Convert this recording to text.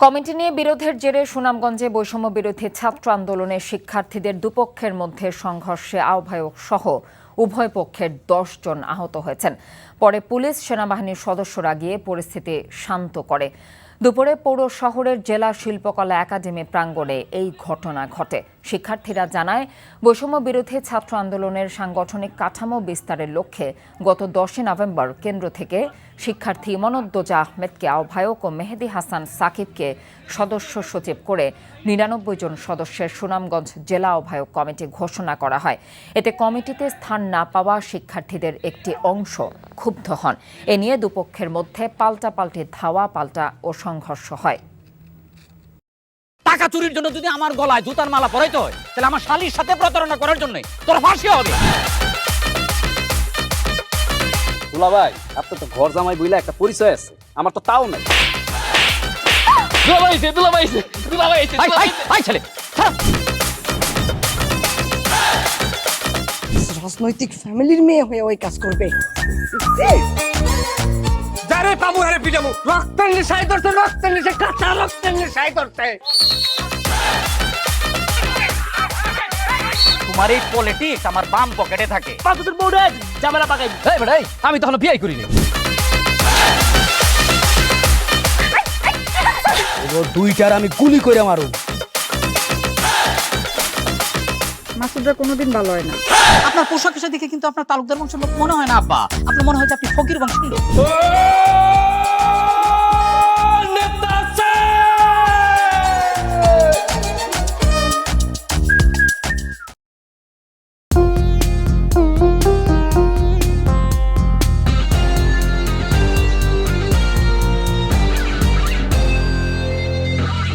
Committee নিয়ে বিরোধের জেরে সুনামগঞ্জে বৈষম্য বিরোধী ছাত্র আন্দোলনে শিক্ষার্থীদের দুপক্ষের মধ্যে সংঘর্ষে আহ্বায়ক সহ উভয় পক্ষের ১০ জন আহত হয়েছেন। পরে পুলিশ সেনাবাহিনীর সদস্যরা গিয়ে পরিস্থিতি শান্ত করে। দুপুরে পৌর শহরের জেলা শিল্পকলা একাডেমি প্রাঙ্গণে এই ঘটনা ঘটে। শিক্ষার্থীরা জানায়, বৈষম্য বিরোধী ছাত্র আন্দোলনের সাংগঠনিক কাঠামো বিস্তারের লক্ষ্যে গত ১০ নভেম্বর কেন্দ্র থেকে শিক্ষার্থী ইমনউদ্দোজা আহমেদকে আহ্বায়ক ও মেহেদী হাসান সাকিবকে সদস্য সচিব করে ৯৯ জন সদস্যের সুনামগঞ্জ জেলা আহ্বায়ক কমিটি ঘোষণা করা হয়। এতে কমিটিতে স্থান না পাওয়া শিক্ষার্থীদের একটি অংশ ক্ষুব্ধ হন। এ নিয়ে দুপক্ষের মধ্যে পাল্টাপাল্টি ধাওয়া পাল্টা ও সংঘর্ষ হয়। টাকা চুরির জন্য যদি আমার গলায় জুতার মালা পরাইতে হয়, তাহলে আমার শালীর সাথে প্রতারণা করার জন্য তোর ফাঁসি হবে। দুলা ভাই, আপনার তো ঘর জামাই বইলা একটা পরিচয় আছে, আমার তো তাও নাই। রাজনৈতিক ফ্যামিলির মেয়ে হয়ে ওই কাজ করবে। যারে পাবো হারে পিটাবো, রক্তের নেশায় ধরতে, রক্তের নেশায়, কাঁচা রক্তের নেশায় ধরতে। তোমার এই পলিটিক্স আমার বাম পকেটে থাকে। তোর বউরে জামেলা পাকাই। আমি তখন বিয়ে করিনি। দুইটার আমি গুলি করে মারু। মাসুদরা কোনোদিন ভালো হয় না। আপনার পোশাক আশাক দেখে কিন্তু আপনার তালুকদার বংশের লোক মনে হয় না আব্বা। আপনার মনে হয় যে আপনি ফকির বংশের লোক।